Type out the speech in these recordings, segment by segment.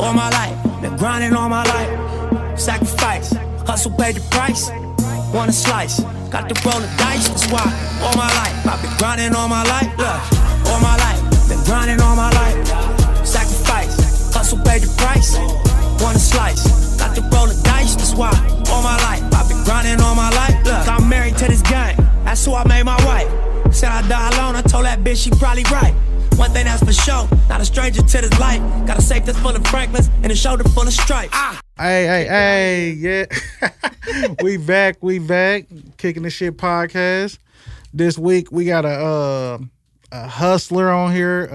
all my life. Been grinding all my life. Sacrifice, hustle paid the price. Want a slice, got to roll the dice. That's why all my life I've been grinding all my life. Look, all my life, been grinding all my life. Sacrifice, hustle paid the price. Want a slice, got to roll the dice. That's why all my life I've been grinding all my life. Look, I'm married to this game. That's who I made my wife. Said I die alone, I told that bitch she probably right. One thing that's for sure, not a stranger to this life. Got a safe that's full of Franklins and a shoulder full of stripes. Hey, yeah. we back. Kicking the Shit podcast. This week we got a hustler on here.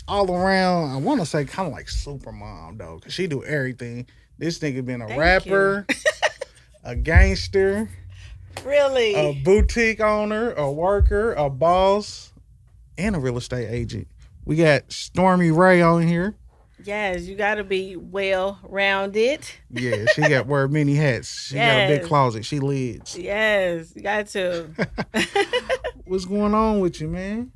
All around, I want to say kind of like super mom, though, because she do everything. This nigga been a rapper, a gangster. Really? A boutique owner, a worker, a boss, and a real estate agent. We got Stormie Rayee on here. Yes, you got to be well-rounded. Yeah, she got wear many hats. She got a big closet. She leads. Yes, you got to. What's going on with you, man?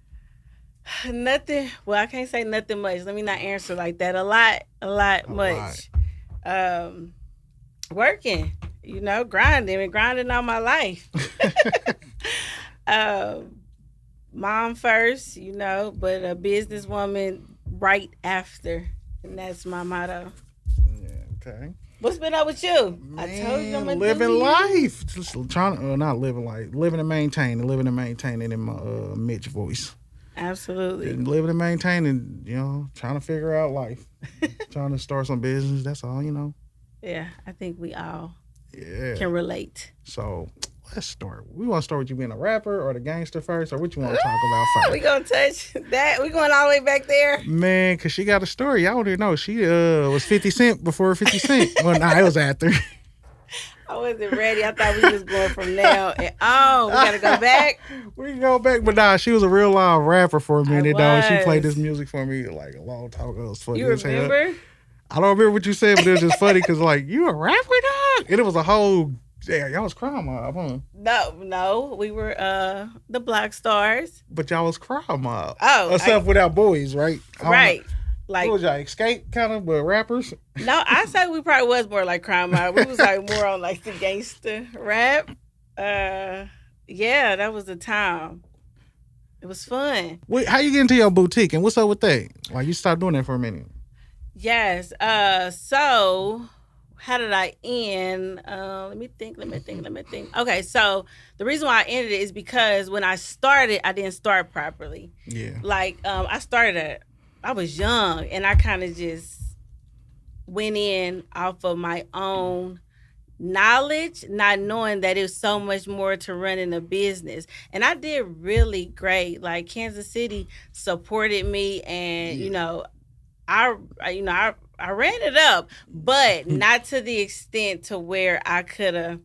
Nothing. Well, I can't say nothing much. Let me not answer like that. A lot much. Working. Grinding all my life. Mom first, but a businesswoman right after. And that's my motto. Yeah, okay. What's been up with you? Man, I told you I'm gonna living life. Just not living life. Living and maintaining in my Mitch voice. Absolutely. Living and maintaining, trying to figure out life. Trying to start some business, that's all, Yeah, I think we all can relate. So let's start. We want to start with you being a rapper or the gangster first, or what you want to talk about first? We gonna touch that. We going all the way back there, man. Cause she got a story. Y'all didn't know she was 50 Cent before 50 Cent. Well, it was after. I wasn't ready. I thought we was going from now and on. We gotta go back. We can go back, but she was a real live rapper for a minute, though. She played this music for me like a long time ago. It was funny. You remember? I don't remember what you said, but it was just funny because you a rapper, dog? And it was a whole. Yeah, y'all was Crime Mob, huh? No, we were the Black Stars. But y'all was Crime Mob. Oh, except without boys, right? Right. Like, what was y'all, Escape kind of, but rappers? No, I say we probably was more like Crime Mob. We was more on the gangster rap. Yeah, that was the time. It was fun. Wait, how you get into your boutique and what's up with that? You stopped doing that for a minute. Yes. So how did I end? Let me think. Okay, so the reason why I ended it is because when I started, I didn't start properly. Yeah. I was young and I kind of just went in off of my own knowledge, not knowing that it was so much more to running a business. And I did really great. Kansas City supported me and, I ran it up, but not to the extent to where I could have.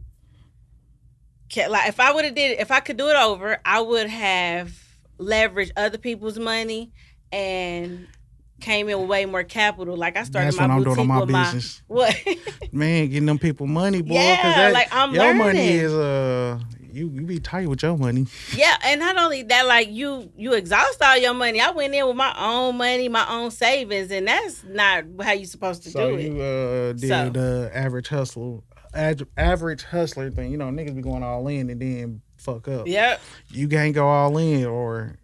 If I could do it over, I would have leveraged other people's money and came in with way more capital. I started That's my what boutique I'm doing on my with business. What? Man, getting them people money, boy. Yeah, I'm your learning. Money is you be tight with your money. Yeah, and not only that, you exhaust all your money. I went in with my own money, my own savings, and that's not how you supposed to do it. So you did the average hustler thing. Niggas be going all in and then fuck up. Yep. You can't go all in or.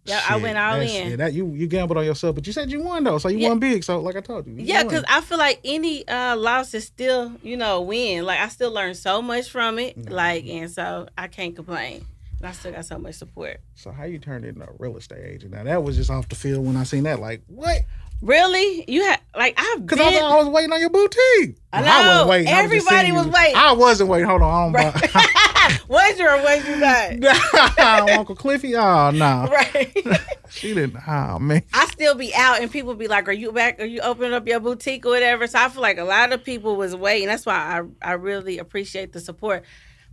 Yeah, I went all in. Yeah, you gambled on yourself, but you said you won though, so you won big. So like I told you, yeah, because I feel like any loss is still win. I still learned so much from it, and so I can't complain. And I still got so much support. So how you turned into a real estate agent? Now that was just off the field when I seen that. What? Really? You had because I was waiting on your boutique. I know. I wasn't waiting. Everybody was waiting. I wasn't waiting. Hold on. Was you or was you not? Uncle Cliffy? Oh, no. Right. She didn't. Oh, man. I still be out and people be like, are you back? Are you opening up your boutique or whatever? So I feel like a lot of people was waiting. That's why I really appreciate the support.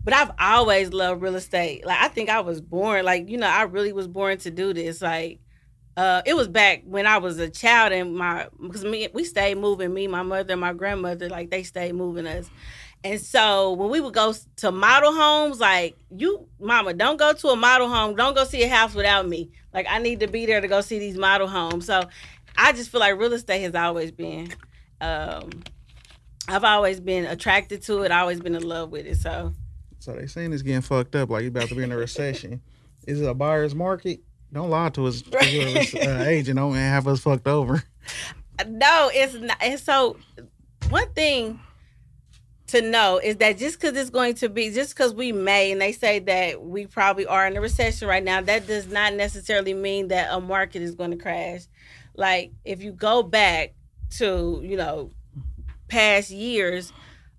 But I've always loved real estate. I think I was born. I really was born to do this. It was back when I was a child and we stayed moving, me, my mother, and my grandmother, they stayed moving us. And so when we would go to model homes, mama, don't go to a model home. Don't go see a house without me. I need to be there to go see these model homes. So I just feel like real estate has always been. I've always been attracted to it. Always been in love with it. So they saying it's getting fucked up. Like you about to be in a recession. Is it a buyer's market? Don't lie to us, agent. Don't have us fucked over. No, it's not. And so one thing to know is that just because it's going to be, just because we may, and they say that we probably are in a recession right now, that does not necessarily mean that a market is going to crash. Like if you go back to, past years,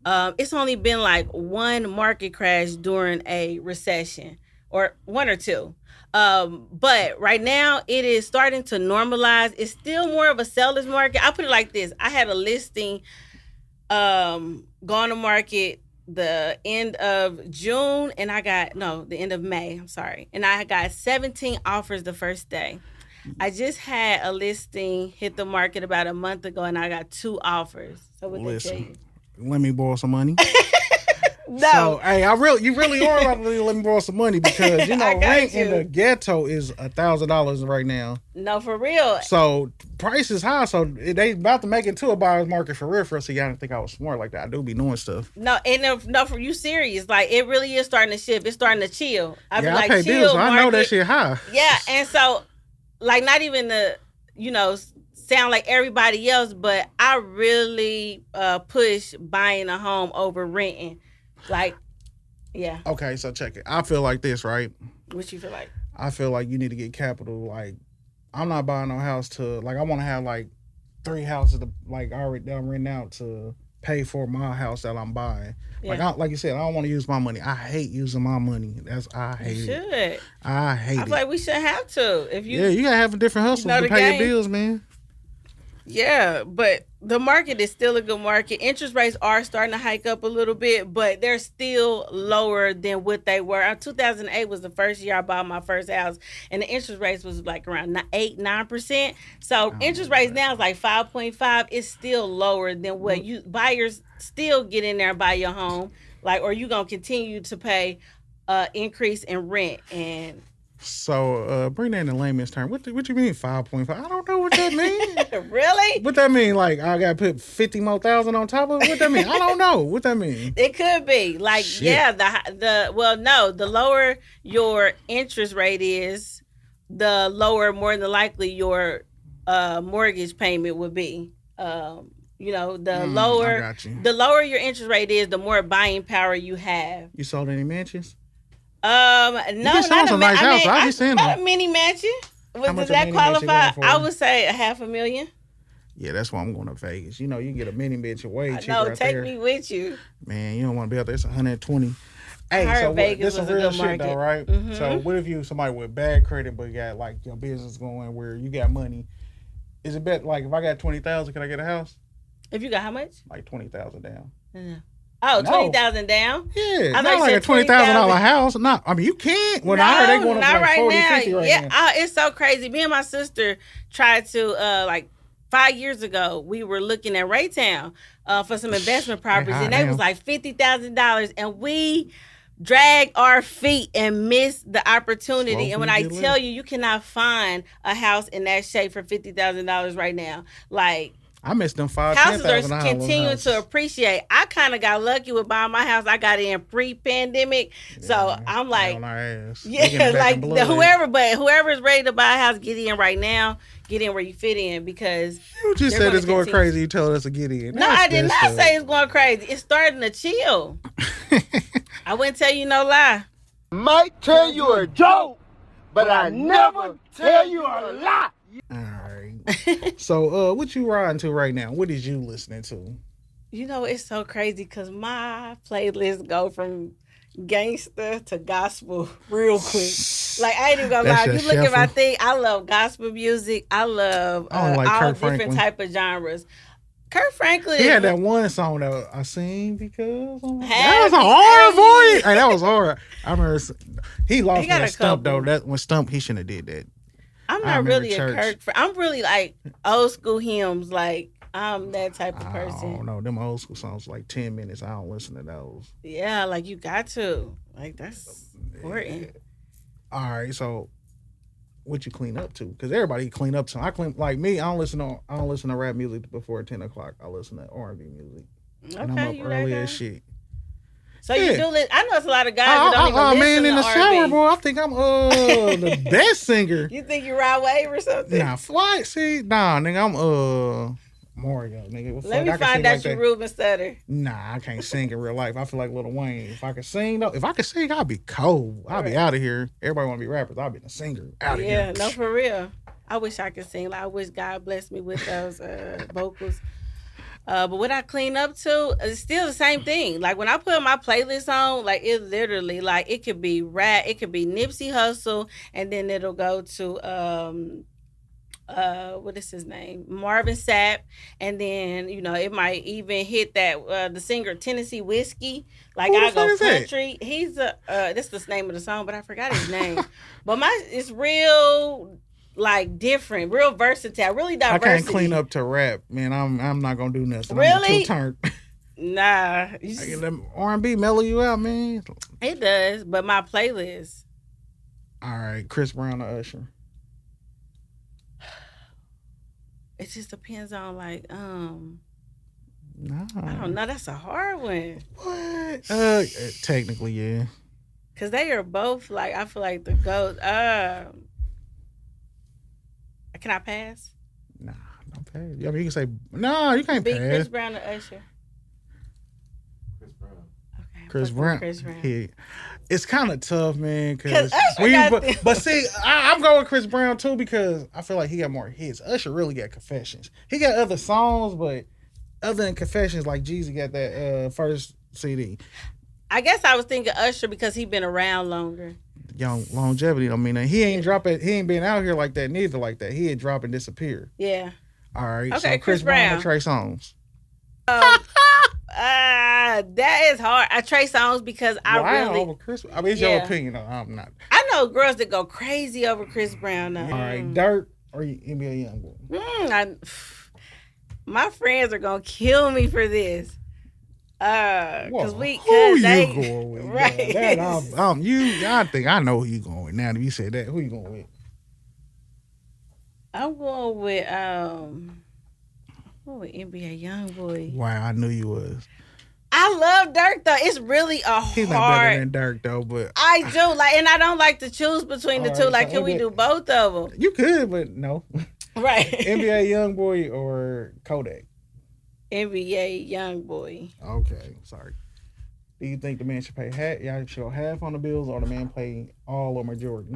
it's only been like one market crash during a recession, or one or two. But right now it is starting to normalize. It's still more of a seller's market. I put it like this. I had a listing gone to market the end of June, and the end of May, I'm sorry. And I got 17 offers the first day. I just had a listing hit the market about a month ago, and I got 2 offers. So what they tell you? Let me borrow some money. No. So, hey, you really are about to let me borrow some money because rent in the ghetto is $1,000 right now. No, for real. So price is high. So they about to make it to a buyer's market for real. So y'all didn't think I was smart like that. I do be doing stuff. No, for you serious. Like it really is starting to shift. It's starting to chill. I pay bills, so I know that shit high. Yeah, and so like not even to sound like everybody else, but I really push buying a home over renting. Like, yeah. Okay, so check it. I feel like this, right? What you feel like? I feel like you need to get capital. Like, I'm not buying no house I want to have like 3 houses already that I'm renting out to pay for my house that I'm buying. Yeah. Like you said, I don't want to use my money. I hate using my money. I hate it. I hate it. I feel like we shouldn't have to. You gotta have a different hustle to pay your bills, man. Yeah, but the market is still a good market. Interest rates are starting to hike up a little bit, but they're still lower than what they were. 2008 was the first year I bought my first house, and the interest rates was like around 8-9%. So interest rates now is like 5.5. It's still lower than what buyers still get in there and buy your home. Like, or you gonna continue to pay increase in rent and. So bring that in layman's term. What you mean 5.5? I don't know what that means. Really? What that mean? Like I gotta put 50 more thousand on top of it? What that mean? I don't know. What that mean? It could be like shit. Yeah. The lower your interest rate is, the lower more than likely your mortgage payment would be. The lower your interest rate is, the more buying power you have. You sold any mansions? No, not a nice house. Not a mini mansion. Does that qualify? I would say $500,000. Yeah, that's why I'm going to Vegas. You can get a mini mansion way cheaper. No, take me with you. Man, you don't want to be out there. It's 120. Hey, so Vegas this is real shit though, right? Mm-hmm. So what if you somebody with bad credit but you got like your business going where you got money? Is it better like if I got 20,000, can I get a house? If you got how much? Like 20,000 down. Yeah. Oh, 20,000 down? Yeah, not like a $20,000 house. No, I mean you can't. When I heard they going up to like 40, 50 right now. It's so crazy. Me and my sister tried to 5 years ago. We were looking at Raytown for some investment properties, and they was like $50,000, and we dragged our feet and missed the opportunity. And when I tell you, you cannot find a house in that shape for $50,000 right now, like. I missed them houses are continuing to appreciate. I kind of got lucky with buying my house. I got in pre-pandemic, so I'm like, like whoever's ready to buy a house, get in right now. Get in where you fit in because you just said it's going crazy. You told us to get in. No, I did not say it's going crazy. It's starting to chill. I wouldn't tell you no lie. Might tell you a joke, but I never tell you a lie. All right. So, what you riding to right now? What is you listening to? It's so crazy because my playlist go from gangster to gospel real quick. Like, I ain't even gonna lie. If you look at my thing, I love gospel music. I love all different type of genres. Kurt Franklin. He had that one song that I sing because that was a hard voice. Hey, that was hard. I remember he lost that Stump though. That when Stump, he shouldn't have did that. I'm not really a Kirk. I'm really like old school hymns. Like I'm that type of person. I don't know. Them old school songs like 10 minutes. I don't listen to those. Yeah, like you got to. Like that's important. All right. So what you clean up to, because everybody clean up to. I clean like me. I don't listen to rap music before 10 o'clock. I listen to R&B music, and I'm up early as shit. So you do listen. I know it's a lot of guys that don't even listen man, in to the R&B. shower, boy. I think I'm the best singer. You think you Rod Wave or something? Nah, flight. See, nah, nigga, I'm Mario, nigga. Let me find out you Ruben Stutter. Nah, I can't sing in real life. I feel like Lil Wayne. If I could sing, though, I'd be cold. I'd be out of here. Everybody want to be rappers. I'd be the singer. Out of here. Yeah, no, for real. I wish I could sing. Like, I wish God blessed me with those vocals. But what I clean up to is still the same thing. Like when I put my playlist on, like it literally, like it could be rap, it could be Nipsey Hussle, and then it'll go to what is his name? Marvin Sapp, and then it might even hit that the singer Tennessee Whiskey. Like I go country. He's that's the name of the song, but I forgot his name. But it's real. Like different, real versatile, really diversity. I can't clean up to rap, man. I'm not gonna do nothing. Really? I'm too turned. Nah. R&B mellow you out, man. It does, but my playlist. All right, Chris Brown or Usher? It just depends on like Nah. I don't know. That's a hard one. What? Technically, yeah. Cause they are both like I feel like the GOAT. Can I pass? Nah, don't pass. I mean, you can say no. You can't pass. Chris Brown or Usher? Chris Brown. Okay. Chris Brown. Chris Brown. Yeah. It's kind of tough, man. Cause But see, I'm going with Chris Brown too because I feel like he got more hits. Usher really got Confessions. He got other songs, but other than Confessions, like Jeezy got that first CD. I guess I was thinking Usher because he been around longer. Young longevity don't mean that. He ain't been out here like that neither like that. He ain't drop and disappear. Yeah. All right. Okay, So Chris Brown or Trey Songz? That is hard. I Trey Songz because over Chris. I mean, it's your opinion. No, I'm not. I know girls that go crazy over Chris Brown though. All right, Dirt or NBA Youngboy? My friends are gonna kill me for this. Cause who you going with? Right. I think I know who you going with. Now that you said that, who you going with? I'm going with NBA Youngboy. Wow, I knew you was. I love Dirk though. It's really He's not better than Dirk though, but I do like, and I don't like to choose between the two. Right, like, so can we do both of them? You could, but no. Right. NBA Youngboy or Kodak? NBA Youngboy. Okay, sorry. Do you think the man should pay half? Y'all should half on the bills, or the man pay all or majority?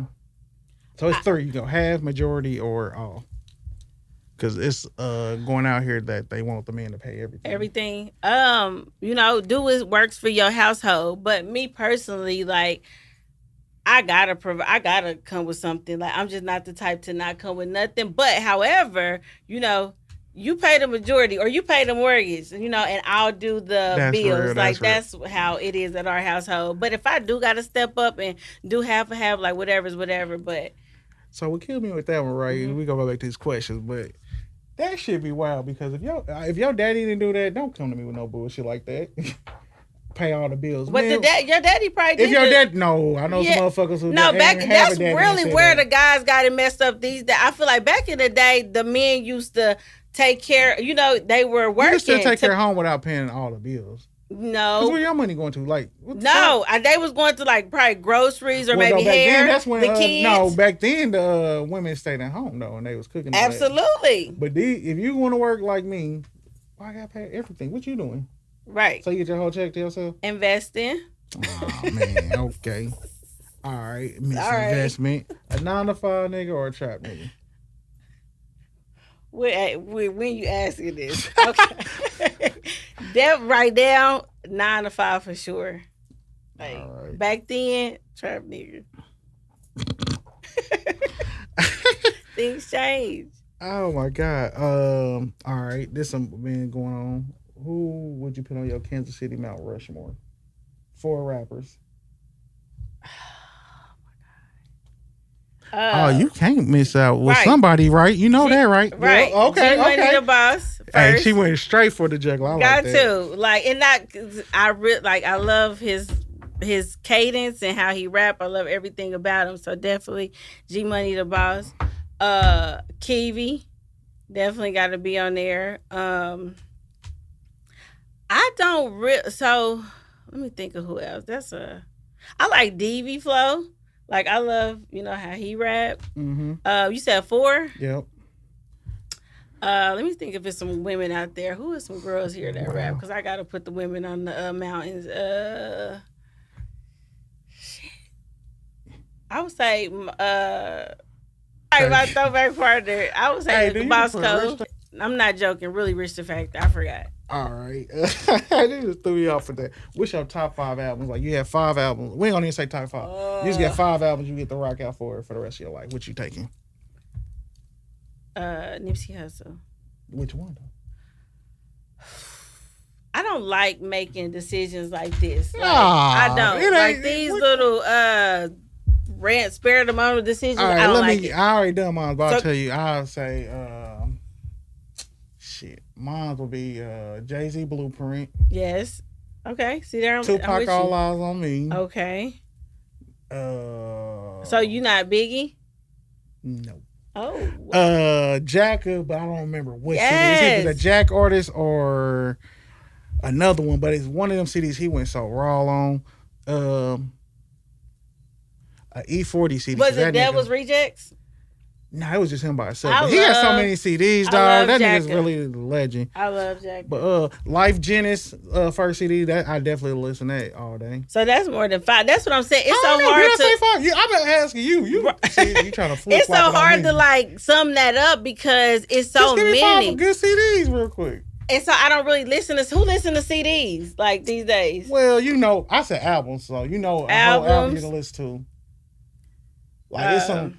So it's three. You go half, majority, or all. Because it's going out here that they want the man to pay everything. Everything. Do what works for your household. But me personally, like, I gotta come with something. Like, I'm just not the type to not come with nothing. But however, you pay the majority or you pay the mortgage, and I'll do the bills. That's how it is at our household. But if I do got to step up and do half and half, like whatever's whatever. But so what killed me with that one, right? We gonna go back to these questions, but that should be wild because if your daddy didn't do that, don't come to me with no bullshit like that. Pay all the bills. But your daddy probably did. If your dad, no, I know some motherfuckers who that's really where the guys got it messed up these days. I feel like back in the day, the men used to take care, they were working. You can still take care of home without paying all the bills. No. Because where your money going to? Like, they was going to like probably groceries or maybe hair. Then, that's when, the kids. No, back then the women stayed at home though, and they was cooking. Absolutely. But if you want to work like me, why I got to pay everything? What you doing? Right. So you get your whole check to yourself? Investing. Oh man, okay. All right, investment. A 9-to-5 nigga or a trap nigga? When you asking this, okay, that right now 9-to-5 for sure. Like right. Back then, trap nigga. Things change. Oh my god. All right, this has been going on. Who would you put on your Kansas City Mount Rushmore? 4 rappers. You can't miss out with somebody, right? You know that, right? Right. Well, okay. The boss. First. Hey, she went straight for the juggler. I got like that. to like, and not. I love his his cadence and how he rap. I love everything about him. So definitely G Money the Boss. Kiwi, definitely got to be on there. I don't so let me think of who else. I like DV Flow. Like I love, how he rap. Mm-hmm. You said 4? Yep. Let me think if there's some women out there. Who are some girls here that rap? Because I got to put the women on the mountains. Shit. I would say, my throwback partner. I would say Bosco. I'm not joking. Really Rich the Factor. I forgot. All right. They just threw me off for that. What's your top 5 albums? Like you have 5 albums. We ain't gonna even say top 5. You just get 5 albums you get to rock out for the rest of your life. What you taking? Nipsey Hussle. Which one though? I don't like making decisions like this. Like, Nah, I don't. Like these little spare of the moment decisions. All right, I don't like it. I already done mine, but I'll tell you. I'll say mine will be Jay-Z Blueprint. Yes. Okay. See there. Tupac All Eyes on Me. Okay. So you not Biggie? No. Oh. Jacka, but I don't remember which CD. It's either the Jack artist or another one, but it's one of them CDs he went so raw on. A E40 CD. Was it Devil's Rejects? No, it was just him by himself. He has so many CDs, dog. That nigga's really a legend. I love Jack. But Life Genesis first CD, that I definitely listen to that all day. So that's more than 5. That's what I'm saying. It's so hard to say 5. Yeah, I've been asking you. You trying to flip. It's so hard to like sum that up because it's so just give me many 5 good CDs real quick. And so I don't really listen to who listen to CDs like these days. Well, I said albums, so a whole album you can listen to. Like it's some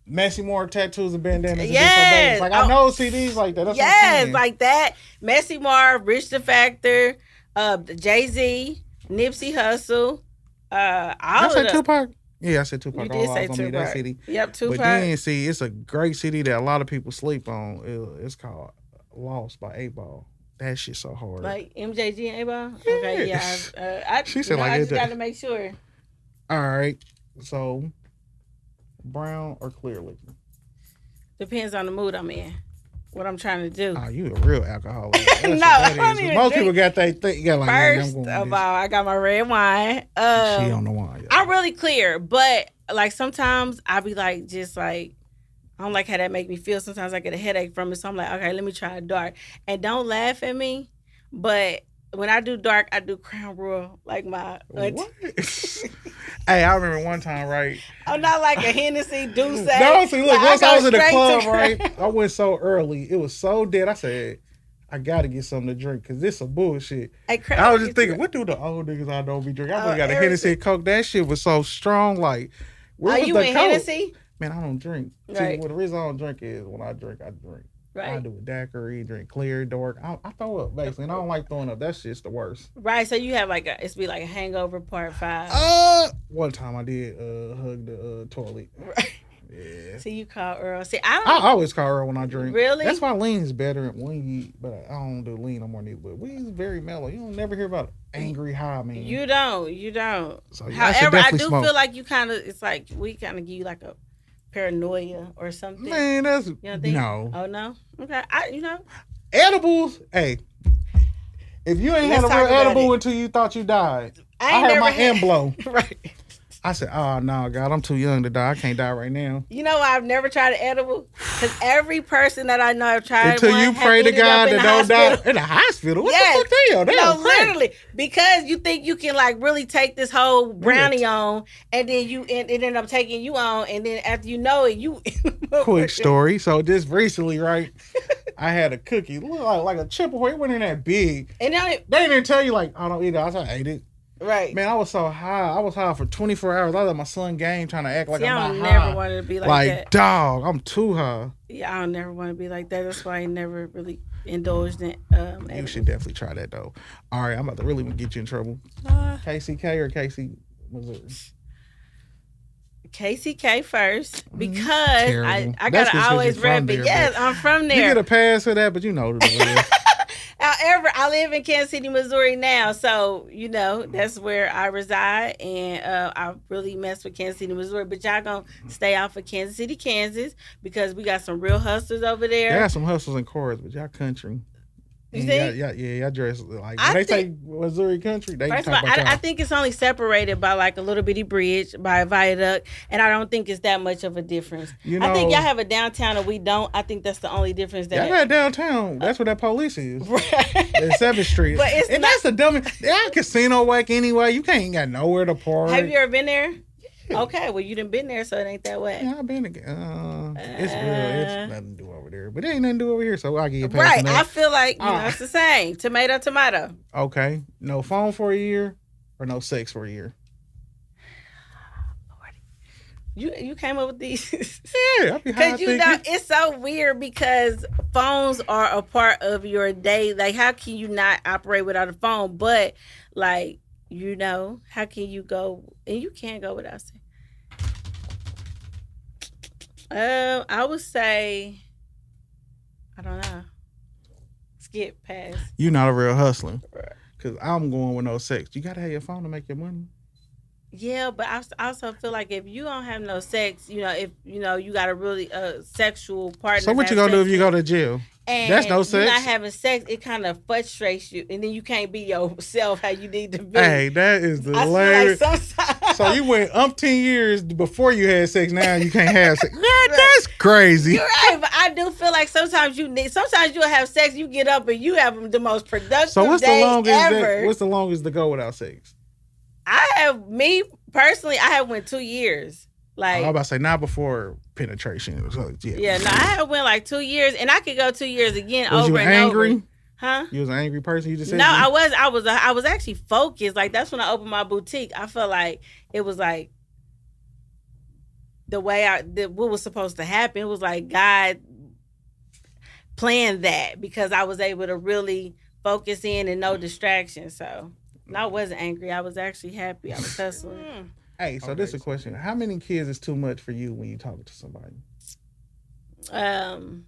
Messy Moore tattoos and bandanas. Yes. Like I know CDs like that. That's yes, like that. Messy Moore, Rich the Factor, Jay-Z, Nipsey Hussle. I said Tupac. Yeah, I said Tupac. You did say Tupac. That CD. Yep, Tupac. But then see, it's a great CD that a lot of people sleep on. It's called Lost by 8 Ball. That shit's so hard. Like MJG and 8 Ball? Yeah. Okay, yeah. She said I just got to make sure. All right. So brown or clear liquor? Depends on the mood I'm in. What I'm trying to do. Oh, you a real alcoholic. No, I don't even most people got that thing. You got like, first of all, I got my red wine. She on the wine. Yeah. I'm really clear, but like sometimes I be like, just like, I don't like how that make me feel. Sometimes I get a headache from it. So I'm like, okay, let me try dark. And don't laugh at me, but when I do dark, I do Crown Royal, like my what? Hey, I remember one time, right? I'm not like a Hennessy Douce. No, see, look, like, once I was in the club, right? I went so early. It was so dead. I said, I got to get something to drink because this some bullshit. I was just thinking, what do the old niggas I don't be drinking? I got a Hennessy and Coke. That shit was so strong. Like, where was you the in Coke? Hennessy? Man, I don't drink. Right. See, well, the reason I don't drink is when I drink, I drink. Right. I do a daiquiri, drink clear, dark. I throw up, basically. And I don't like throwing up. That shit's the worst. Right. So you have like it's be like a hangover part 5. One time I did hug the toilet. Right. Yeah. See, you call Earl. See, I always call Earl when I drink. Really? That's why lean is better when you, but I don't do lean no more neither. But weed is very mellow. You don't never hear about angry high, man. You don't. So, yeah, however, I do smoke. feel like you kind of, it's like we kind of give you like a paranoia or something. Man, that's you don't think? no. Oh no. Okay. Edibles. Hey, if you ain't had a real edible until you thought you died, I heard my hand blow. Right. I said, oh, no, God, I'm too young to die. I can't die right now. You know why I've never tried an edible? Because every person that I know have tried until one you pray to God that don't die in the hospital. What the fuck they are? No, literally. Because you think you can like really take this whole brownie on and then it end up taking you on and then after you know it, you... Quick story. So just recently, right, I had a cookie. Look like a chip away. It wasn't that big. And they didn't tell you like, I don't eat it. I said, I ate it. Right. Man, I was so high. I was high for 24 hours. I was at my son game trying to act like I'm not high. I don't never wanted to be like that. Like, dog, I'm too high. Yeah, I don't never want to be like that. That's why I never really indulged in you should definitely try that, though. All right, I'm about to really get you in trouble. KCK or KC Missouri? KCK first because I gotta always rep it. Yes, I'm from there. You get a pass for that, but you know the However, I live in Kansas City, Missouri now, so that's where I reside, and I really mess with Kansas City, Missouri. But y'all gonna stay off of Kansas City, Kansas, because we got some real hustlers over there. There are some hustlers in chorus, but y'all country. You think? Y'all dress like when they say Missouri country. They First of talk all, about y'all. I think it's only separated by like a little bitty bridge by a viaduct, and I don't think it's that much of a difference. I think y'all have a downtown and we don't. I think that's the only difference. Y'all got downtown. That's where that police is. Right. It's 7th Street. But it's that's the dumbest. Y'all casino whack anyway. You ain't got nowhere to park. Have you ever been there? Okay, well you done been there, so it ain't that way. Yeah, I've been again. It's real. It's nothing to do over there, but it ain't nothing to do over here. So I'll give you a pass. Right, I feel like it's the same. Tomato, tomato. Okay, no phone for a year, or no sex for a year. You came up with these. Yeah, because it's so weird because phones are a part of your day. Like, how can you not operate without a phone? But like, how can you go? And you can't go without sex. I would say, I don't know. Skip pass. You're not a real hustler. Because I'm going with no sex. You got to have your phone to make your money. Yeah, but I also feel like if you don't have no sex, if you got a really sexual partner. So what you gonna do if you go to jail? And that's no sex. You're not having sex, it kind of frustrates you, and then you can't be yourself how you need to be. Hey, that is the hilarious. Like sometimes. So you went 10 years before you had sex. Now you can't have sex. Yeah, that's crazy. You're right, but I do feel like sometimes you'll have sex, you get up and you have the most productive so what's day the longest ever. What's the longest to go without sex? Me personally, I have went 2 years. Like, I'm about to say not before penetration. So, I have went like 2 years, and I could go 2 years again. Was over you and angry? over. Huh? You was an angry person. You just said no. I was actually focused. Like, that's when I opened my boutique. I felt like it was like the way what was supposed to happen. It was like God planned that because I was able to really focus in and no distractions. So. No, I wasn't angry. I was actually happy. I was hustling. Hey, so this is a question. How many kids is too much for you when you talking to somebody? 5.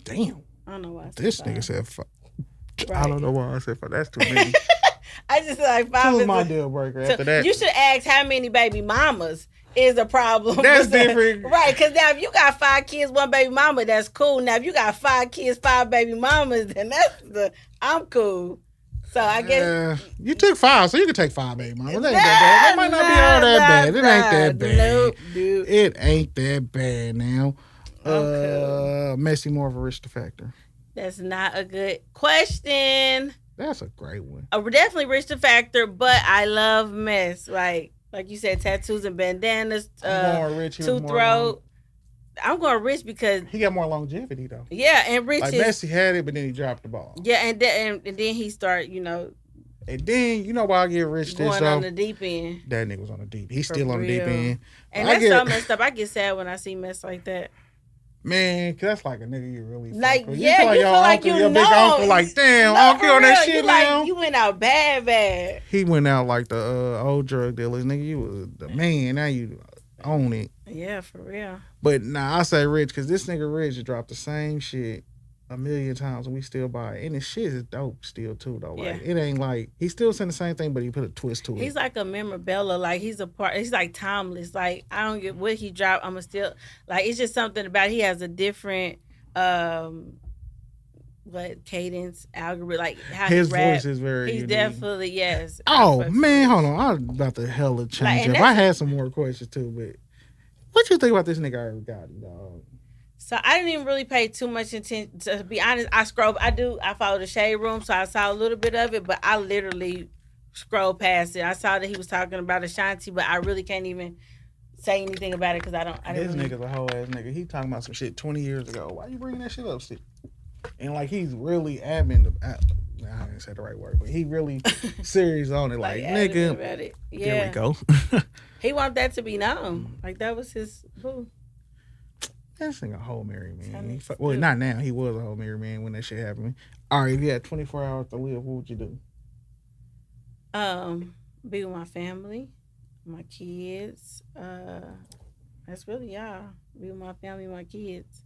Damn. I don't know why I said this 5. Nigga said 5. Right. I don't know why I said 5. That's too many. I just like 5 2 is is my deal breaker after that. You should ask how many baby mamas is a problem. That's different. Right, because now if you got 5 kids, 1 baby mama, that's cool. Now if you got 5 kids, 5 baby mamas, then I'm cool. So I guess you took 5, so you can take 5 baby mamas. It ain't that bad. That might not be all that bad. It ain't that bad. Nope, dude. It ain't that bad now. Okay. Messi more of a risk factor. That's not a good question. That's a great one. Definitely rich the factor, but I love mess. Like you said, tattoos and bandanas, two throat. I'm going rich because he got more longevity though. Yeah, and rich like Messi had it, but then he dropped the ball. Yeah, and then he started, And then why I get rich this going on the deep end. That nigga was on the deep. He's still on the deep end. And that's so messed up. I get sad when I see mess like that. Man, cause that's like a nigga you really like. You Yeah, feel you feel like your big uncle. Like damn, uncle on that shit now. You went out bad. He went out like the old drug dealers, nigga. You was the man. Now you own it. Yeah, for real. But I say rich because this nigga Rich dropped the same shit 1,000,000 times and we still buy it. And the shit is dope still too though. Like it ain't like he's still saying the same thing, but he put a twist to it. He's like a memorabilia. Like he's like timeless. Like I don't get what he dropped. I'ma still like it's just something about he has a different cadence algorithm, like how his he rap. voice is very he's unique. Definitely yes. Oh man, hold on. I'm about to hella change up. I had some more questions too, but what you think about this nigga Irvin Gotti, dog? So I didn't even really pay too much attention. To be honest, I follow the Shade Room, so I saw a little bit of it, but I literally scrolled past it. I saw that he was talking about Ashanti, but I really can't even say anything about it because I don't. This nigga's a whole ass nigga. He talking about some shit 20 years ago. Why you bringing that shit up, Steve? And like he's really admin. I didn't say the right word, but he really serious on it. Like nigga, about it. Yeah. There we go. He want that to be known. Like that was his boo. This nigga a whole married man. Well, not now. He was a whole married man when that shit happened. All right, if you had 24 hours to live, what would you do? Be with my family, my kids. That's really y'all. Be with my family, my kids.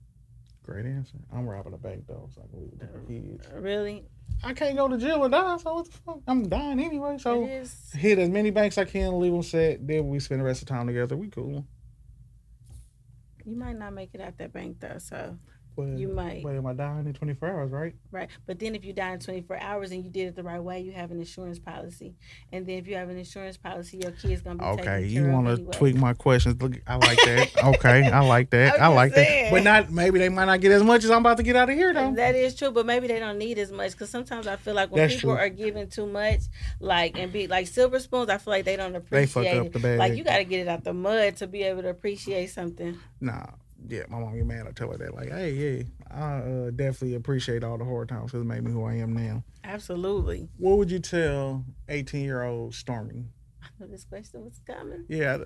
Great answer. I'm robbing a bank though, so I can leave it to the kids. Really? I can't go to jail or die, so what the fuck? I'm dying anyway, so It is. hit as many banks I can, leave them set. Then we spend the rest of the time together. We cool. You might not make it out that bank though, so But, you might. But am I dying in 24 hours, right? Right. But then if you die in 24 hours and you did it the right way, you have an insurance policy. And then if you have an insurance policy, your kid's going to be Okay, taken you care want of to anyway. tweak my questions. Look, I like that. Okay, I like that. I I'm like just that. saying. But not maybe they might not get as much as I'm about to get out of here though. That is true, but maybe they don't need as much because sometimes I feel like when That's people true. are giving too much, like and be like silver spoons, I feel like they don't They appreciate fuck up it. the bag. Like you got to get it out the mud to be able to appreciate something. Nah, yeah, my mom get mad. I tell her that, like, hey, yeah, I definitely appreciate all the hard times because it made me who I am now. Absolutely. What would you tell 18-year-old Stormie? I knew this question was coming. Yeah,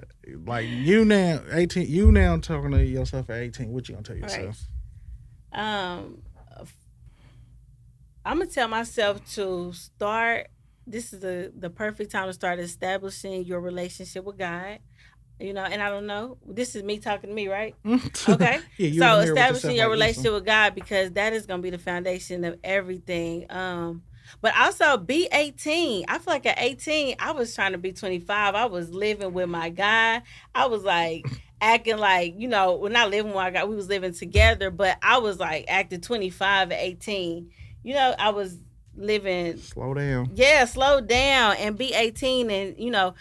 like you now, 18. You now talking to yourself at 18. What you gonna tell yourself? I'm gonna tell myself to start. This is the perfect time to start establishing your relationship with God. You know, and I don't know. This is me talking to me, right? Okay. Yeah, you So in the mirror with yourself establishing your like this relationship with God because that is gonna be the foundation of everything. But also be 18. I feel like at 18, I was trying to be 25. I was living with my guy. I was like acting like, you know, we're not living with my guy. We was living together, but I was like acting 25 at 18. You know, I was living. Slow down. Yeah, slow down and be 18 and, you know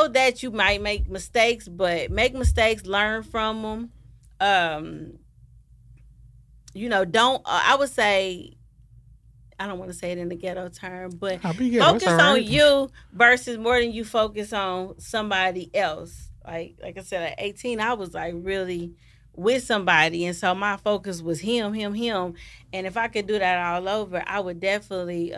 that you might make mistakes, but make mistakes, learn from them. You know, don't. I would say, I don't want to say it in the ghetto term, but focus on you versus more than you focus on somebody else. Like I said, at 18, I was like really with somebody, and so my focus was him. And if I could do that all over, I would definitely,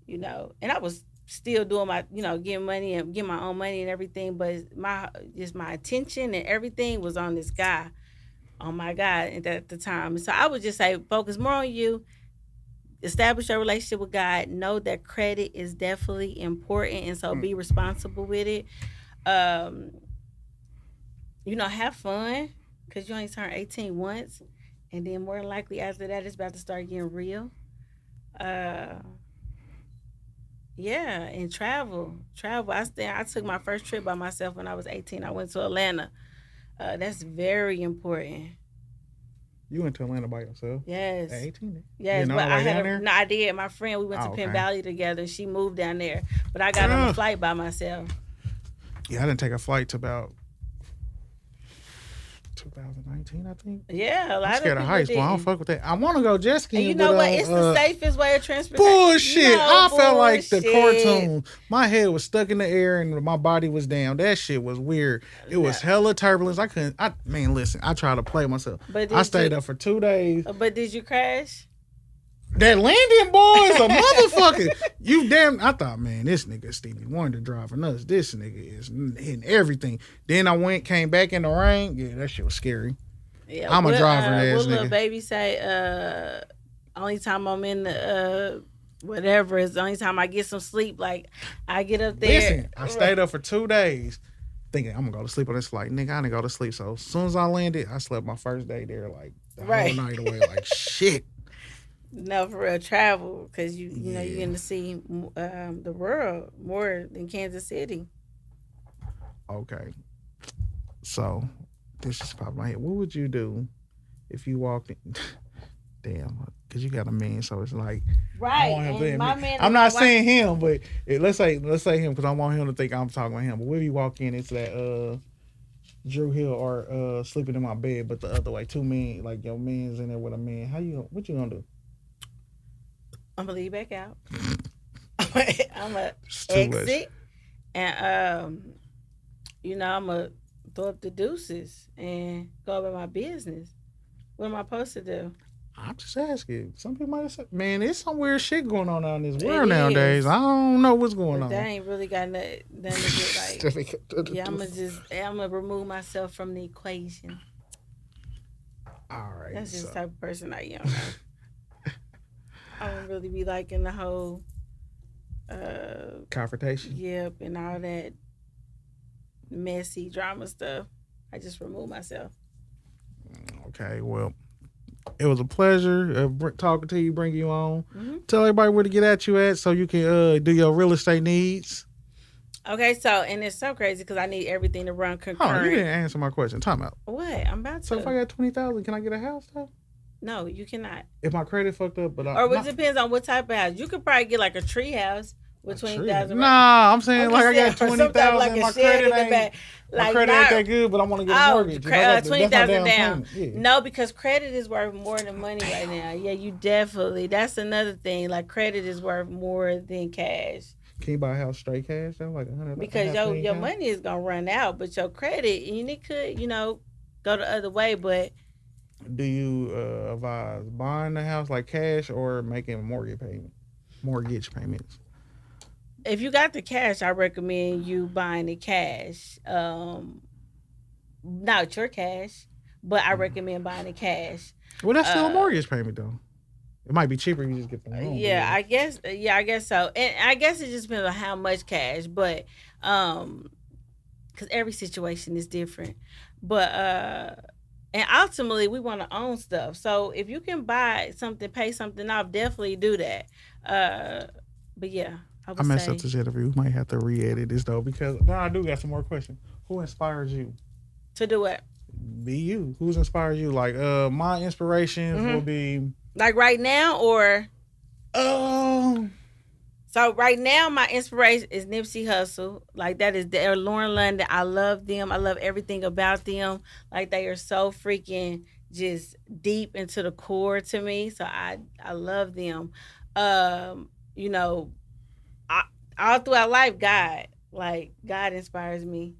you know, and I was still doing my, you know, getting money and getting my own money and everything, but my attention and everything was on this guy, on my guy at the time. So I would just say focus more on you, establish your relationship with God, know that credit is definitely important, and so be responsible with it. You know, have fun because you only turn 18 once, and then more than likely after that it's about to start getting real. Yeah, and travel. I took my first trip by myself when I was 18. I went to Atlanta. That's very important. You went to Atlanta by yourself? Yes. At 18? Yes, but I did. My friend, we went to Penn okay. Valley together. She moved down there, but I got on a flight by myself. Yeah, I didn't take a flight till about 2019, I think. Yeah, a lot I'm scared of heights, but I don't fuck with that. I want to go jet skiing. And you know what? It's the safest way of transportation. Bullshit. I felt like the bullshit. cartoon. My head was stuck in the air and my body was down. That shit was weird. It was hella turbulence. Listen, I tried to play myself. I stayed up for 2 days. But did you crash? That landing boy is a motherfucker. I thought, man, this nigga Stevie Wonder driving us. This nigga is hitting everything. Then I came back in the rain. Yeah, that shit was scary. Yeah, I'm a driver ass what little nigga. baby say, only time I'm in the, whatever is the only time I get some sleep. Like, I get up there. Listen, I stayed up for 2 days thinking I'm going to go to sleep on this flight. Nigga, I didn't go to sleep. So as soon as I landed, I slept my first day there like the whole night away. Like, shit. No, for real, travel because you know you're going to see the world more than Kansas City. Okay, so this just popped in my head. What would you do if you walked in? Damn, because you got a man, so it's like right. And my man, I'm not saying him, but let's say him because I want him to think I'm talking about him. But what if you walk in, it's that Drew Hill or sleeping in my bed, but the other way, two men, like your man's in there with a man. What you gonna do? I'm gonna leave back out. I'm gonna exit, and you know, I'm gonna throw up the deuces and go about my business. What am I supposed to do? I'm just asking. Some people might say, man, there's some weird shit going on out in this world nowadays. I don't know what's going on. That ain't really got nothing to get like. Yeah, I'm gonna remove myself from the equation. All right. That's just the type of person I am. I don't really be liking the whole confrontation. Yep, and all that messy drama stuff. I just remove myself. Okay, well, it was a pleasure talking to you, bringing you on. Mm-hmm. Tell everybody where to get at you at so you can do your real estate needs. Okay, so, and it's so crazy because I need everything to run Hold concurrent. on, you didn't answer my question. Time out. What? I'm about to. So if I got 20,000, can I get a house though? No, you cannot. If my credit fucked up, but Or it depends on what type of house. You could probably get like a tree house with 20,000. Nah, I'm saying like I got 20,000. Like my credit ain't. My credit ain't that good, but I want to get a mortgage. 20,000 down. Yeah. No, because credit is worth more than money right now. Yeah, you definitely. That's another thing. Like credit is worth more than cash. Can you buy a house straight cash? That's like 100. Because your money is gonna run out, but your credit, and it could, go the other way. But do you advise buying the house like cash or making mortgage payments? if you got the cash, I recommend you buying the cash. Not your cash, but I recommend buying the cash. Well, that's still a mortgage payment though. It might be cheaper if you just get the loan. Yeah, I guess so. And I guess it just depends on how much cash, but because every situation is different. But and ultimately we want to own stuff. So if you can buy something, pay something off, definitely do that. But yeah, I messed up this interview. We might have to re-edit this though, because now I do got some more questions. Who inspires you? To do what? Be you. Who's inspired you? Like my inspirations will be like right now or so right now my inspiration is Nipsey Hussle. Like that is Lauren London. I love them. I love everything about them. Like they are so freaking just deep into the core to me. So I love them. You know, all throughout life, God inspires me.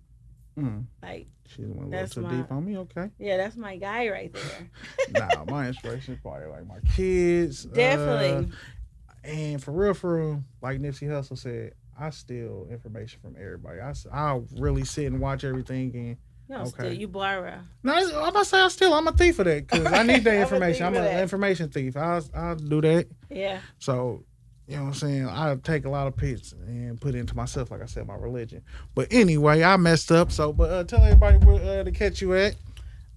Like she went a little too deep on me. Okay. Yeah, that's my guy right there. Nah, my inspiration is probably like my kids. Definitely. And for real, like Nipsey Hussle said, I steal information from everybody. I'll really sit and watch everything and. You don't steal, you borrow. No, I'm about to say I steal. I'm a thief of that because I need that information. I'm an information thief. I'll do that. Yeah. So, you know what I'm saying? I take a lot of pics and put it into myself, like I said, my religion. But anyway, I messed up. So, but tell everybody where to catch you at.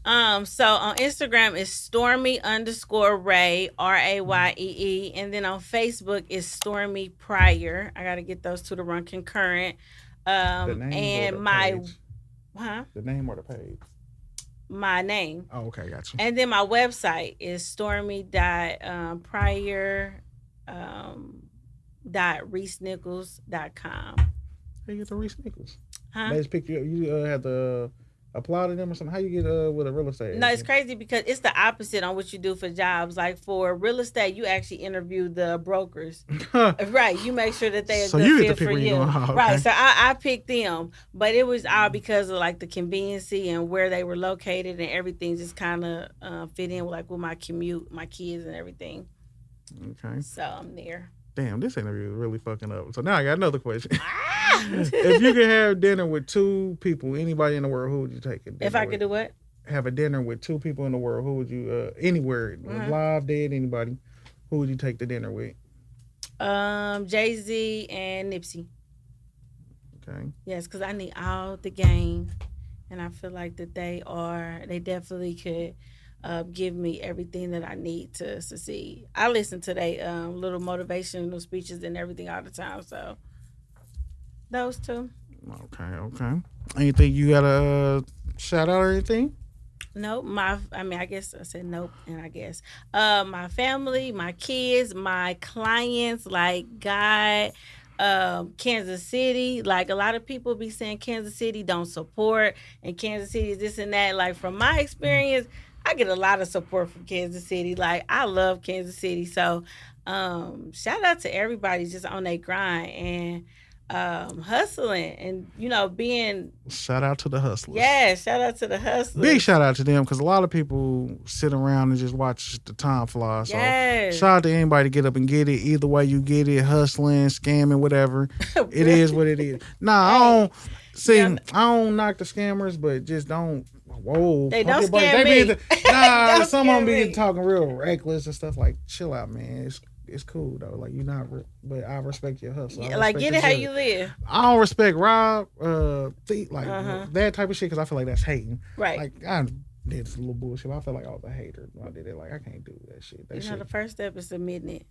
So on Instagram is Stormie_Rayee, Rayee, and then on Facebook is Stormie Pryor. I gotta get those two to run concurrent. And my page? The name or the page? My name. Oh, okay, gotcha. And then my website is Stormie.Pryor.ReeseNichols.com. How you get the Reese Nichols? Huh? They just picked you up. You have to apply to them or something. How you get with a real estate agent? No, it's crazy because it's the opposite on what you do for jobs. Like for real estate, you actually interview the brokers. Right. You make sure that they are so good you fit get to pick for where you. Okay. Right. So I picked them. But it was all because of like the conveniency and where they were located and everything just kind of fit in with my commute, my kids and everything. Okay. So I'm there. Damn, this interview is really fucking up. So now I got another question. If you could have dinner with two people, anybody in the world, who would you take it? If I could do what? Have a dinner with two people in the world, who would you, anywhere, live, dead, anybody, who would you take the dinner with? Jay-Z and Nipsey. Okay. Yes, because I need all the game. And I feel like that they definitely could give me everything that I need to succeed. I listen to their little motivational speeches and everything all the time. So those two. Okay. Anything you gotta shout out or anything? Nope. I guess I said nope, and I guess my family, my kids, my clients, like God. Kansas City, like a lot of people be saying Kansas City don't support and Kansas City is this and that. Like from my experience, I get a lot of support from Kansas City. Like I love Kansas City. So shout out to everybody just on their grind and hustling and being. Shout out to the hustlers. Yeah, shout out to the hustlers. Big shout out to them because a lot of people sit around and just watch the time fly. So shout out to anybody get up and get it. Either way you get it, hustling, scamming, whatever. It is what it is. I don't knock the scammers, but just don't. Whoa, they don't scam me. Some of them be talking real reckless and stuff. Like, chill out, man. It's cool though. Like you're not, but I respect your hustle. Like get it how you live. I don't respect rob, that type of shit because I feel like that's hating. Right. Like I did some little bullshit. I felt like I was a hater when I did it. Like, I can't do that shit. That shit. The first step is admitting it.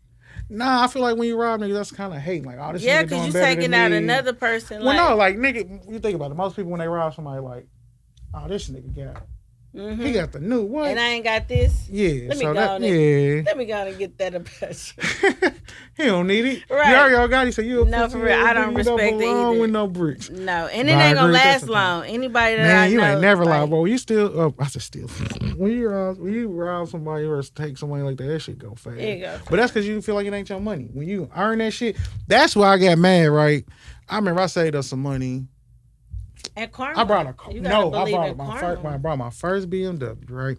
Nah, I feel like when you rob niggas, that's kind of hating. Like, oh, this Yeah, nigga doing because you better taking than out me. another person. Well, like, no, like, nigga, you think about it. Most people, when they rob somebody, like, oh, this nigga got, he got the new, what? And I ain't got this. Yeah, Let me so go on yeah. Let me go and get that about you. He don't need it. Right. You already got it, so you a No, pussy for real, I ass don't nigga, respect don't it belong either. with no bricks. No, and it Nah, I ain't gonna agree with that last sometimes. long. Anybody that Man, I you know, ain't never lie, like, bro. You still, I said still. When you rob somebody or take somebody like that shit go fast. There you go. But that's because you feel like it ain't your money. When you earn that shit, that's why I got mad, right? I remember I saved up some money. and karma. I brought a car. You No, gotta I believe brought in my karma. first. When I brought my first BMW, right?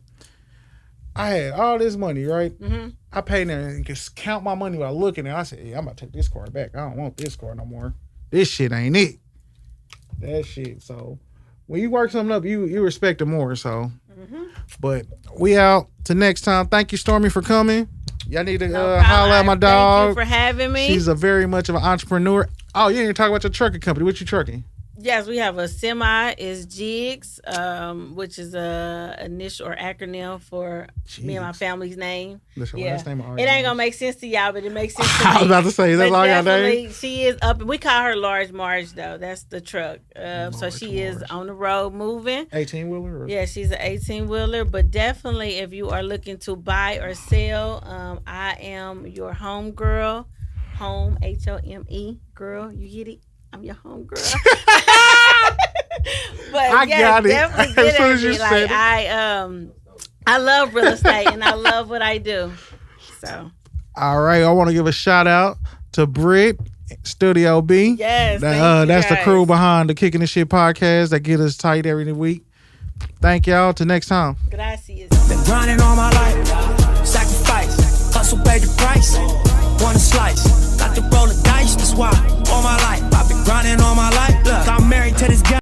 I had all this money, right? Mm-hmm. I paid there and just count my money while looking, and I said, "Yeah, I'm gonna take this car back. I don't want this car no more. This shit ain't it. That shit." So when you work something up, you respect it more. So, but we out to next time. Thank you, Stormie, for coming. Y'all need to holler at my dog. Thank you for having me. She's a very much of an entrepreneur. Oh, you didn't talk about your trucking company. What you trucking? Yes, we have a semi is Jigs, which is a initial or acronym for me and my family's name. That's your Yeah. last name. It ain't gonna make sense to y'all, but it makes sense to me. I was about to say, is that But all y'all name? definitely, she is up. We call her Large Marge, though. That's the truck. So she is on the road moving. 18-wheeler? Yeah, she's an 18-wheeler. But definitely, if you are looking to buy or sell, I am your home girl. Home, HOME, girl. You get it? I'm your home girl. But I got it. definitely As get soon at as you me. said Like, it. I love real estate and I love what I do. So All right, I want to give a shout out to Britt, Studio B. yes, thank you that's the guys. crew behind the Kickin' This Shit podcast that get us tight every week. Thank y'all. Till next time. Gracias. Been grinding all my life, sacrifice, hustle paid the price. Want a slice, got to roll the dice, that's why all my life I've been grinding all my life. Look, I'm married to this guy.